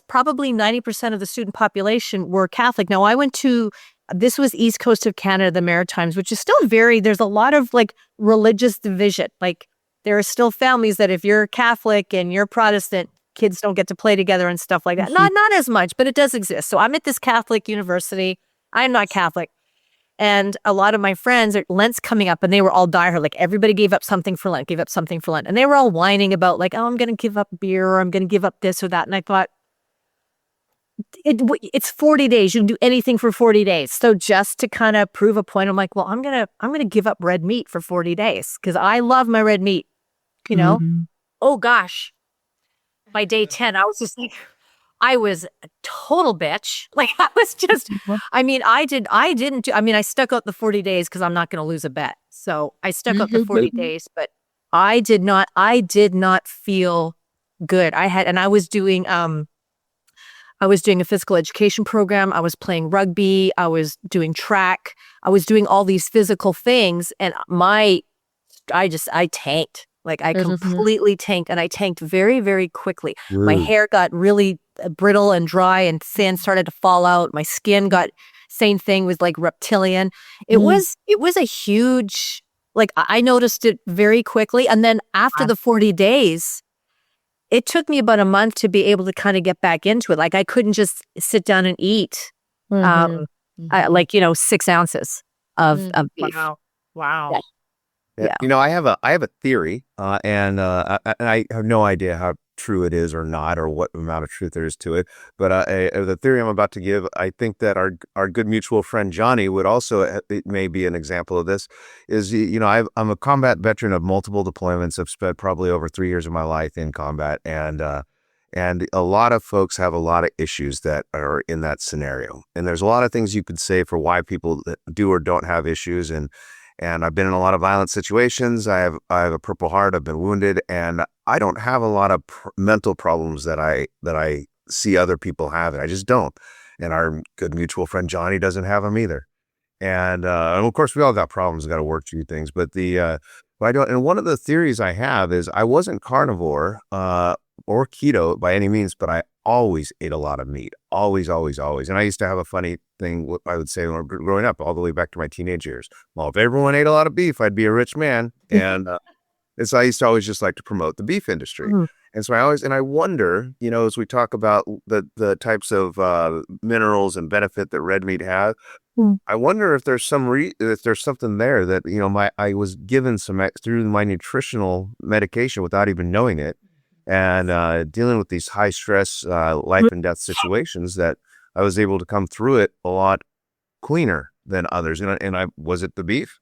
[SPEAKER 4] probably 90% of the student population were Catholic. Now I went to, this was East Coast of Canada, the Maritimes, which is still there's a lot of like religious division. Like, there are still families that if you're Catholic and you're Protestant, kids don't get to play together and stuff like that. Not as much, but it does exist. So I'm at this Catholic university. I'm not Catholic. And a lot of my friends, Lent's coming up, and they were all diehard. Like, everybody gave up something for Lent. And they were all whining about like, oh, I'm going to give up beer, or I'm going to give up this or that. And I thought, it's 40 days. You can do anything for 40 days. So just to kind of prove a point, I'm like, well, I'm gonna give up red meat for 40 days because I love my red meat. You know?
[SPEAKER 1] Mm-hmm.
[SPEAKER 4] Oh gosh. By day 10, I was just like, I was a total bitch. Like I was just, I mean, I stuck out the 40 days because I'm not going to lose a bet. So I stuck out the 40 days, but I did not feel good. I was doing a physical education program. I was playing rugby. I was doing track. I was doing all these physical things. And I tanked. Like I completely tanked, and I tanked very, very quickly. My hair got really brittle and dry, and thin started to fall out. My skin got same thing, was like reptilian. It was a huge, like I noticed it very quickly. And then after the 40 days, it took me about a month to be able to kind of get back into it. Like I couldn't just sit down and eat, 6 ounces of beef.
[SPEAKER 1] Wow.
[SPEAKER 4] Yeah.
[SPEAKER 2] You know, I have a theory, and I have no idea how true it is or not, or what amount of truth there is to it. But the theory I'm about to give, I think that our good mutual friend Johnny would also, it may be an example of this. Is, you know, I'm a combat veteran of multiple deployments. I've spent probably over 3 years of my life in combat, and a lot of folks have a lot of issues that are in that scenario. And there's a lot of things you could say for why people that do or don't have issues. And I've been in a lot of violent situations. I have a Purple Heart. I've been wounded, and I don't have a lot of mental problems that I see other people having. I just don't. And our good mutual friend Johnny doesn't have them either. And of course, we all got problems. Got to work through things. But I don't. And one of the theories I have is I wasn't carnivore or keto by any means, but I always ate a lot of meat. Always, always, always. And I used to have a funny thing I would say when I was growing up, all the way back to my teenage years. Well, if everyone ate a lot of beef, I'd be a rich man. And so I used to always just like to promote the beef industry. And so I wonder, you know, as we talk about the types of minerals and benefit that red meat has, I wonder if there's if there's something there that, you know, I was given some through my nutritional medication without even knowing it. And dealing with these high stress life and death situations, that I was able to come through it a lot cleaner than others. And was it the beef?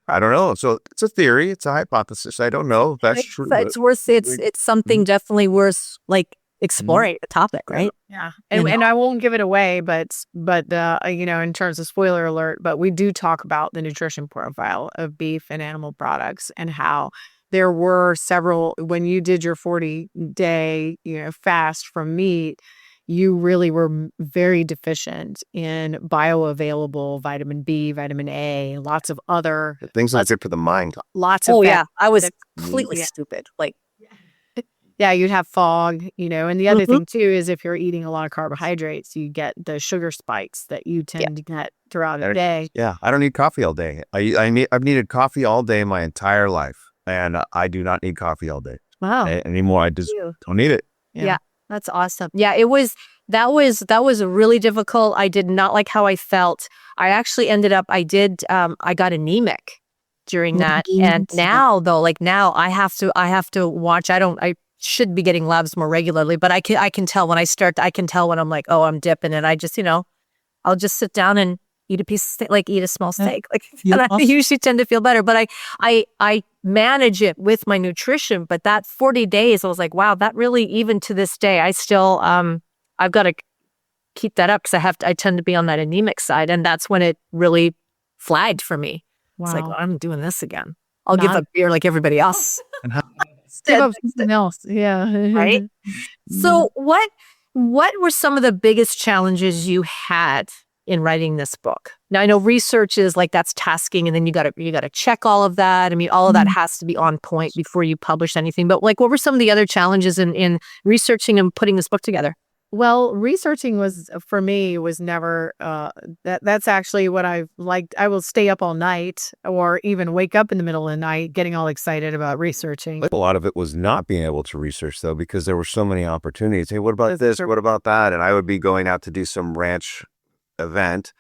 [SPEAKER 2] I don't know. So it's a theory. It's a hypothesis. I don't know if that's true.
[SPEAKER 4] It's worth it's something definitely worth like exploring the topic, right?
[SPEAKER 1] Yeah. And I won't give it away, but you know, in terms of spoiler alert, but we do talk about the nutrition profile of beef and animal products, and how there were several, when you did your 40-day, you know, fast from meat, you really were very deficient in bioavailable vitamin B, vitamin A, lots of other
[SPEAKER 2] things not good for the mind.
[SPEAKER 1] Lots of
[SPEAKER 4] I was completely stupid. Like,
[SPEAKER 1] yeah, you'd have fog, you know. And the other thing too is if you're eating a lot of carbohydrates, you get the sugar spikes that you tend to get throughout the day.
[SPEAKER 2] Yeah, I don't need coffee all day. I've needed coffee all day my entire life. And I do not need coffee all day.
[SPEAKER 4] Wow.
[SPEAKER 2] Anymore. I just don't need it.
[SPEAKER 4] Yeah. That's awesome. Yeah, that was really difficult. I did not like how I felt. I actually ended up, I got anemic during that. And now though, I have to watch. I should be getting labs more regularly, but I can tell when I can tell when I'm like, oh, I'm dipping, and I just, you know, I'll just sit down and eat a piece of steak, like eat a small steak. And I usually tend to feel better, but I manage it with my nutrition. But that 40 days, I was like, wow, that really, even to this day, I still, I've got to keep that up because I tend to be on that anemic side. And that's when it really flagged for me.
[SPEAKER 1] Wow.
[SPEAKER 4] It's like, well, I'm doing this again. I'll give up beer like everybody else.
[SPEAKER 1] Give up something else. Yeah.
[SPEAKER 4] Right. So what were some of the biggest challenges you had in writing this book? Now I know research is like, that's tasking, and then you got to check all of that. I mean, all of that has to be on point before you publish anything. But like, what were some of the other challenges in researching and putting this book together?
[SPEAKER 1] Well, researching was never, that's actually what I've liked. I will stay up all night or even wake up in the middle of the night getting all excited about researching.
[SPEAKER 2] A lot of it was not being able to research, though, because there were so many opportunities. Hey, what about this? What about that? And I would be going out to do some ranch event,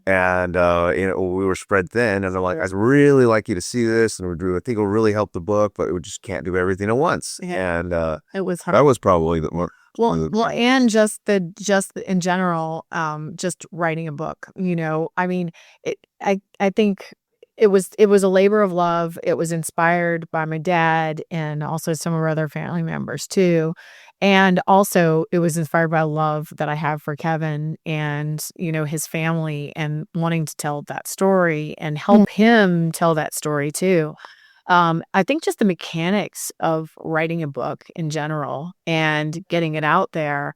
[SPEAKER 2] And we were spread thin, and they're like, "I'd really like you to see this, and I think it'll really help the book, but we just can't do everything at once."
[SPEAKER 1] Yeah.
[SPEAKER 2] And
[SPEAKER 1] It was hard.
[SPEAKER 2] that was probably the more.
[SPEAKER 1] Well, and just in general, just writing a book. I mean, I think it was a labor of love. It was inspired by my dad and also some of our other family members too, and also it was inspired by love that I have for Kevin and his family and wanting to tell that story and help him tell that story too. I think just the mechanics of writing a book in general and getting it out there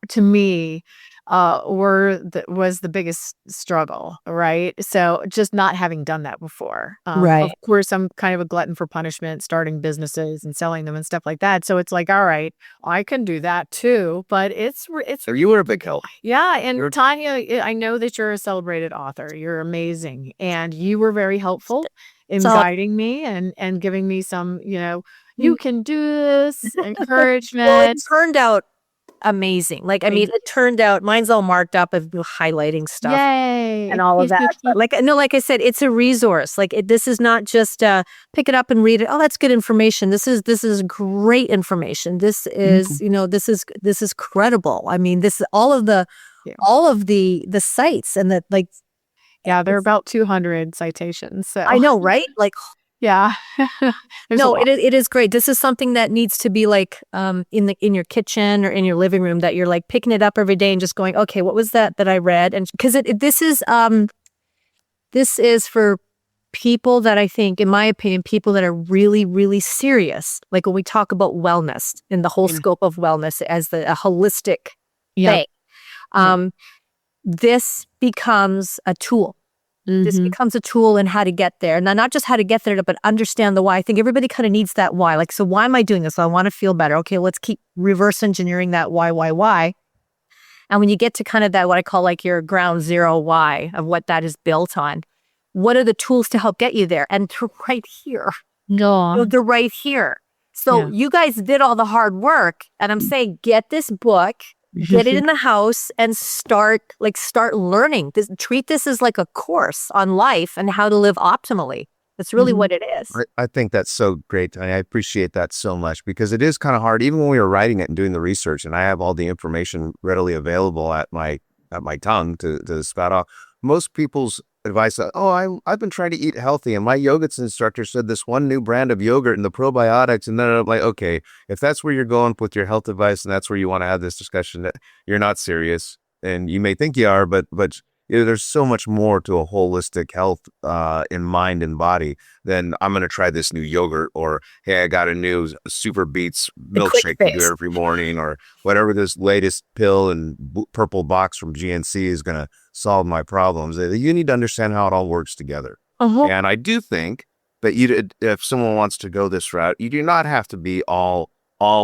[SPEAKER 1] to me was the biggest struggle, right? So just not having done that before.
[SPEAKER 4] Right.
[SPEAKER 1] Of course, I'm kind of a glutton for punishment, starting businesses and selling them and stuff like that. So it's like, all right, I can do that too. But it's
[SPEAKER 2] So you were a big help.
[SPEAKER 1] yeah. And Tanya, I know that you're a celebrated author. You're amazing, and you were very helpful in
[SPEAKER 4] So-
[SPEAKER 1] guiding me and giving me some, you can do this
[SPEAKER 4] Well,
[SPEAKER 1] encouragement.
[SPEAKER 4] it turned out amazing. Like, I mean, it turned out mine's all marked up of highlighting stuff
[SPEAKER 1] Yay.
[SPEAKER 4] and all of that. But like I said, it's a resource. Like this is not just pick it up and read it. Oh, that's good information. This is great information. This is, this is credible. I mean, this all of the sites and the like.
[SPEAKER 1] Yeah, there are about 200 citations. So
[SPEAKER 4] I know, right? Like,
[SPEAKER 1] yeah.
[SPEAKER 4] no, it is great. This is something that needs to be like in your kitchen or in your living room, that you're like picking it up every day and just going, okay, what was that I read? And because this is for people that I think, in my opinion, people that are really, really serious. Like when we talk about wellness and the whole scope of wellness as a holistic thing, this becomes a tool. This becomes a tool in how to get there. Now, not just how to get there, but understand the why. I think everybody kind of needs that why. Like, so why am I doing this? I want to feel better. Okay, let's keep reverse engineering that why. And when you get to kind of that, what I call like your ground zero why of what that is built on, what are the tools to help get you there? And they're right here.
[SPEAKER 1] No.
[SPEAKER 4] They're right here. So you guys did all the hard work. And I'm saying, get this book, get it in the house, and start learning. Treat this as like a course on life and how to live optimally. That's really what it is.
[SPEAKER 2] I think that's so great, Tanya. I appreciate that so much, because it is kind of hard, even when we were writing it and doing the research, and I have all the information readily available at my tongue to spout off. Most people's advice, I've been trying to eat healthy, and my yoga instructor said this one new brand of yogurt and the probiotics, and then I'm like, okay, if that's where you're going with your health advice and that's where you want to have this discussion, that you're not serious, and you may think you are, but there's so much more to a holistic health in mind and body than I'm going to try this new yogurt, or hey, I got a new Super Beets milkshake to do every morning, or whatever this latest pill and purple box from GNC is going to solve my problems. You need to understand how it all works together. And I do think that if someone wants to go this route, you do not have to be all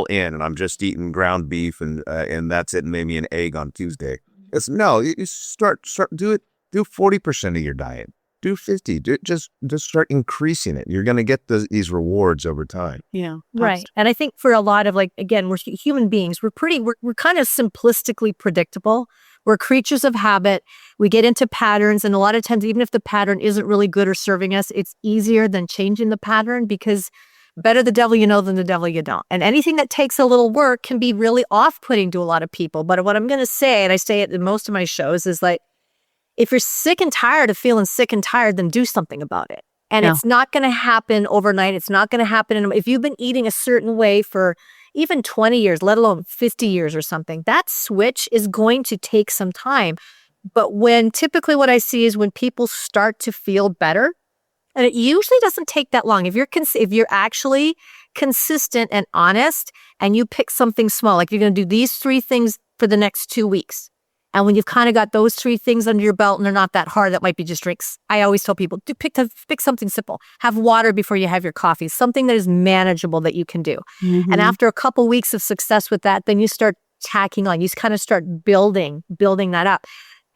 [SPEAKER 2] in, and I'm just eating ground beef and that's it, and maybe an egg on Tuesday. You start do 40% of your diet, do 50, just start increasing it. You're going to get these rewards over time.
[SPEAKER 1] Yeah.
[SPEAKER 4] Right. And I think for a lot of, like, again, we're human beings. We're kind of simplistically predictable. We're creatures of habit. We get into patterns. And a lot of times, even if the pattern isn't really good or serving us, it's easier than changing the pattern, because better the devil you know than the devil you don't. And anything that takes a little work can be really off-putting to a lot of people. But what I'm going to say, and I say it in most of my shows, is like, if you're sick and tired of feeling sick and tired, then do something about it. And it's not going to happen overnight. It's not going to happen. If you've been eating a certain way for even 20 years, let alone 50 years or something, that switch is going to take some time. But typically what I see is when people start to feel better, and it usually doesn't take that long. If you're actually consistent and honest, and you pick something small, like you're going to do these 3 things for the next 2 weeks. And when you've kind of got those 3 things under your belt and they're not that hard, that might be just drinks. I always tell people, pick something simple. Have water before you have your coffee, something that is manageable that you can do. And after a couple weeks of success with that, then you start tacking on. You kind of start building that up.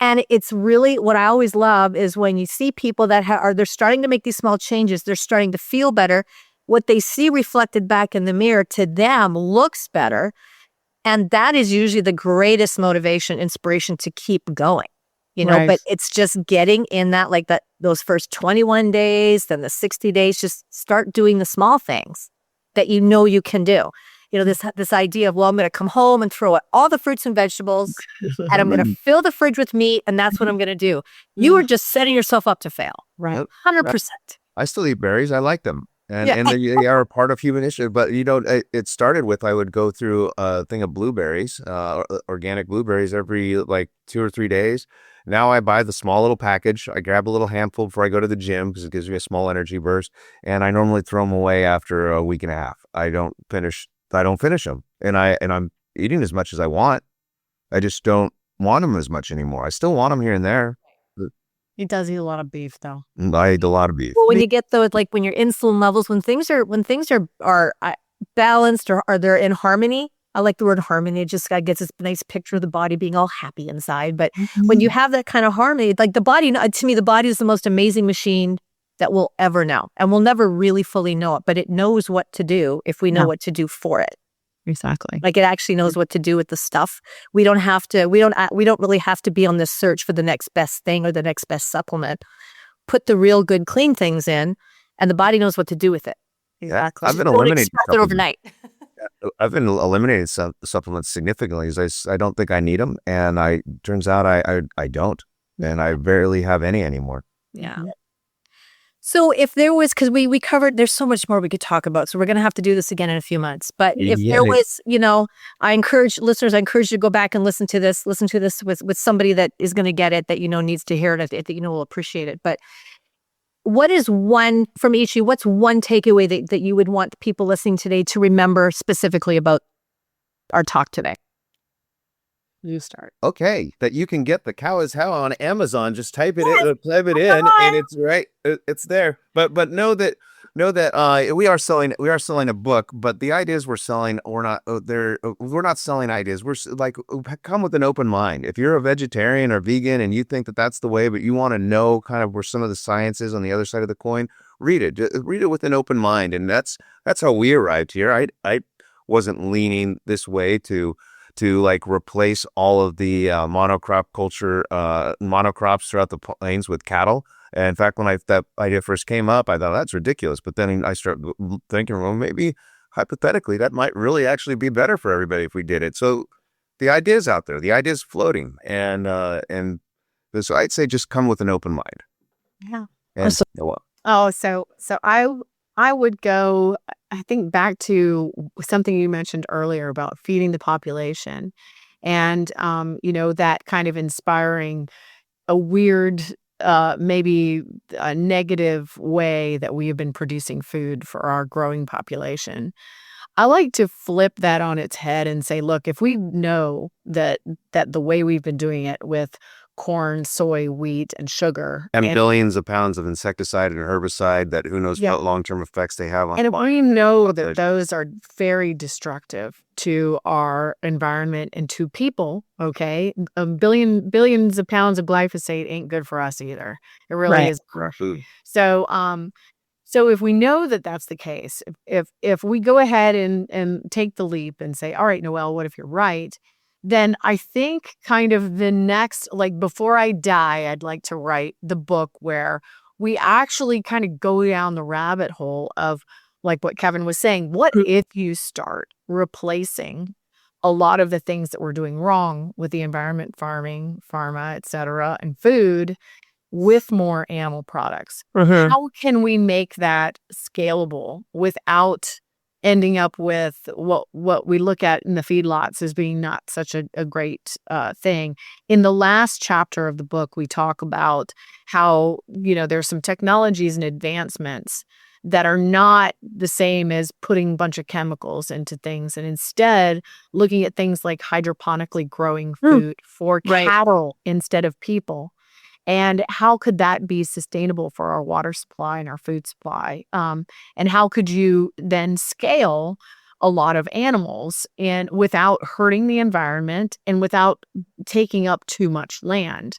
[SPEAKER 4] And it's really, what I always love is when you see people that they're starting to make these small changes, they're starting to feel better. What they see reflected back in the mirror to them looks better. And that is usually the greatest motivation, inspiration to keep going. but
[SPEAKER 1] Right.
[SPEAKER 4] it's just getting in that, like those first 21 days, then the 60 days, just start doing the small things that you can do. This idea of, well, I'm going to come home and throw out all the fruits and vegetables and I'm going to fill the fridge with meat and that's what I'm going to do. You are just setting yourself up to fail.
[SPEAKER 1] Right.
[SPEAKER 4] 100%.
[SPEAKER 2] I still eat berries. I like them. And
[SPEAKER 4] Yeah.
[SPEAKER 2] and they are a part of human history. But it started with, I would go through a thing of blueberries, organic blueberries every like 2 or 3 days. Now I buy the small little package. I grab a little handful before I go to the gym because it gives me a small energy burst. And I normally throw them away after a week and a half. I don't finish them. And I'm eating as much as I want. I just don't want them as much anymore. I still want them here and there.
[SPEAKER 1] He does eat a lot of beef, though.
[SPEAKER 2] I eat a lot of beef.
[SPEAKER 4] Well, when you get like when your insulin levels, when things are balanced or they're in harmony. I like the word harmony. It just gets this nice picture of the body being all happy inside. But when you have that kind of harmony, like the body, to me, the body is the most amazing machine that we'll ever know. And we'll never really fully know it, but it knows what to do if we know what to do for it.
[SPEAKER 1] Exactly.
[SPEAKER 4] Like it actually knows what to do with the stuff. We don't really have to be on this search for the next best thing or the next best supplement. Put the real good, clean things in, and the body knows what to do with it.
[SPEAKER 1] Exactly.
[SPEAKER 2] I've been
[SPEAKER 4] Don't
[SPEAKER 2] eliminating
[SPEAKER 4] extract it overnight.
[SPEAKER 2] I've been eliminating some supplements significantly. I don't think I need them, and turns out I don't, and I barely have any anymore.
[SPEAKER 4] Yeah. So if there was, because we covered, there's so much more we could talk about. So we're going to have to do this again in a few months. But if there was, I encourage listeners, I encourage you to go back and listen to this with somebody that is going to get it, that needs to hear it, that will appreciate it. But what is one, from each of you, what's one takeaway that you would want people listening today to remember specifically about our talk today?
[SPEAKER 1] You start.
[SPEAKER 2] Okay, that you can get the Cow is How on Amazon. Just type it in, and it's right. It's there. But know that we are selling a book. But the ideas we're selling, we're not selling ideas. We're come with an open mind. If you're a vegetarian or vegan and you think that that's the way, but you want to know kind of where some of the science is on the other side of the coin, read it. Read it with an open mind, and that's how we arrived here. I wasn't leaning this way to like replace all of the monocrop culture, monocrops throughout the plains with cattle. And in fact, when that idea first came up, I thought that's ridiculous. But then I started thinking, well, maybe hypothetically that might really actually be better for everybody if we did it. So the idea is out there, the idea is floating, and so I'd say just come with an open mind.
[SPEAKER 1] Yeah.
[SPEAKER 2] And,
[SPEAKER 1] So I would go, I think, back to something you mentioned earlier about feeding the population, and that kind of inspiring a weird, maybe a negative way that we have been producing food for our growing population. I like to flip that on its head and say, look, if we know that the way we've been doing it with corn, soy, wheat, and sugar,
[SPEAKER 2] and billions of pounds of insecticide and herbicide that who knows what long-term effects they have on.
[SPEAKER 1] And if we know that those are very destructive to our environment and to people, okay, billions of pounds of glyphosate ain't good for us either. It really is for our food. So if we know that that's the case, if we go ahead and take the leap and say, all right, Noel, what if you're right? Then I think kind of the next, like before I die, I'd like to write the book where we actually kind of go down the rabbit hole of, like what Kevin was saying, what if you start replacing a lot of the things that we're doing wrong with the environment, farming, pharma, et cetera, and food with more animal products? How can we make that scalable without ending up with what we look at in the feedlots as being not such a great thing? In the last chapter of the book, we talk about how, there's some technologies and advancements that are not the same as putting a bunch of chemicals into things, and instead looking at things like hydroponically growing food for cattle instead of people. And how could that be sustainable for our water supply and our food supply? And how could you then scale a lot of animals and without hurting the environment and without taking up too much land?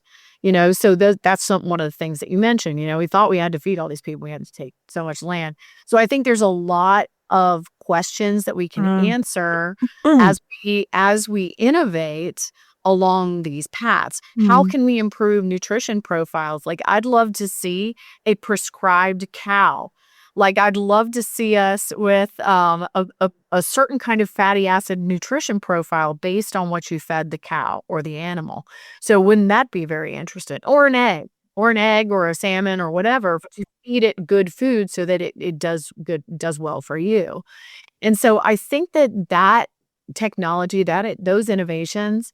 [SPEAKER 1] So that's one of the things that you mentioned. We thought we had to feed all these people, we had to take so much land. So I think there's a lot of questions that we can answer as we innovate along these paths. How can we improve nutrition profiles? Like, I'd love to see a prescribed cow. Like, I'd love to see us with a certain kind of fatty acid nutrition profile based on what you fed the cow or the animal. So wouldn't that be very interesting? Or an egg or a salmon or whatever, but you feed it good food so that it does well for you. And so I think that technology, those innovations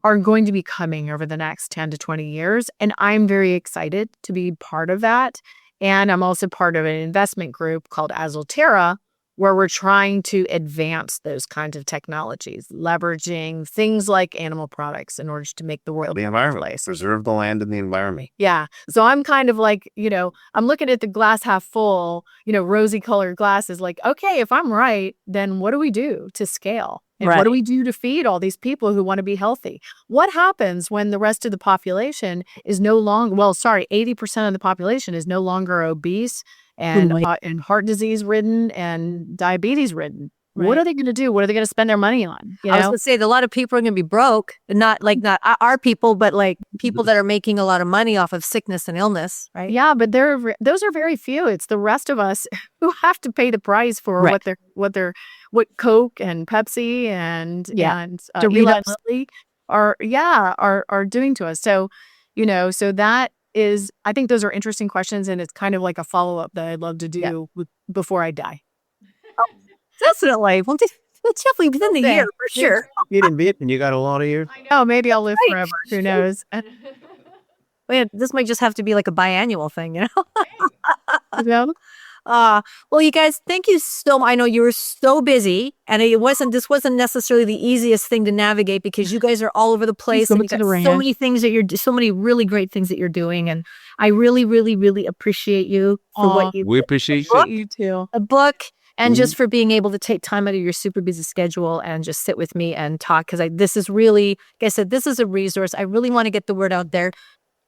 [SPEAKER 1] are going to be coming over the next 10 to 20 years. And I'm very excited to be part of that. And I'm also part of an investment group called Azultera, where we're trying to advance those kinds of technologies, leveraging things like animal products in order to make the world
[SPEAKER 2] The
[SPEAKER 1] a better
[SPEAKER 2] environment,
[SPEAKER 1] place.
[SPEAKER 2] preserve the land and the environment.
[SPEAKER 1] Yeah. So I'm kind of like, I'm looking at the glass half full, rosy colored glasses, like, okay, if I'm right, then what do we do to scale? And what do we do to feed all these people who want to be healthy? What happens when the rest of the population is 80% of the population is no longer obese and heart disease ridden and diabetes ridden? What are they going to do? What are they going to spend their money on?
[SPEAKER 4] I was going to say, a lot of people are going to be broke, not our people, but like people that are making a lot of money off of sickness and illness, right?
[SPEAKER 1] Yeah, but those are very few. It's the rest of us who have to pay the price for what Coke and Pepsi and Eli Lilly are doing to us. So, so that is, I think those are interesting questions, and it's kind of like a follow-up that I'd love to do before I die.
[SPEAKER 4] Definitely. Well, it's definitely within the year for sure.
[SPEAKER 2] You didn't beat and you got a lot of years.
[SPEAKER 1] I know. Maybe I'll live forever. Who knows?
[SPEAKER 4] Wait, this might just have to be like a biannual thing,
[SPEAKER 1] Yeah.
[SPEAKER 4] Well, you guys, thank you so much. I know you were so busy, and this wasn't necessarily the easiest thing to navigate because you guys are all over the place, and you got so many things so many really great things that you're doing, and I really, really, really appreciate you for what you.
[SPEAKER 2] We appreciate
[SPEAKER 1] you too.
[SPEAKER 4] A book. And just for being able to take time out of your super busy schedule and just sit with me and talk. Because this is really, like I said, this is a resource. I really want to get the word out there.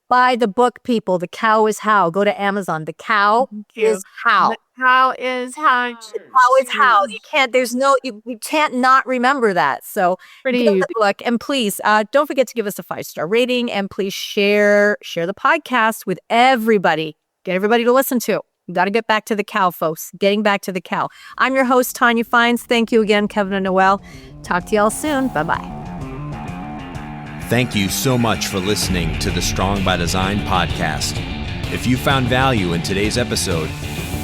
[SPEAKER 4] Buy the book, people. The Cow is How. Go to Amazon. The Cow is How.
[SPEAKER 1] The cow is how.
[SPEAKER 4] The Cow is How. You can't not remember that. So get the book. And please, don't forget to give us a 5-star rating. And please share the podcast with everybody. Get everybody to listen to. Got to get back to the cow, folks. Getting back to the cow. I'm your host, Tanya Fines. Thank you again, Kevin and Noel. Talk to y'all soon. Bye-bye.
[SPEAKER 3] Thank you so much for listening to the Strong by Design podcast. If you found value in today's episode,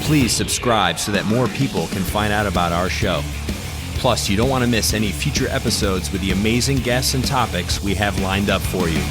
[SPEAKER 3] please subscribe so that more people can find out about our show. Plus, you don't want to miss any future episodes with the amazing guests and topics we have lined up for you.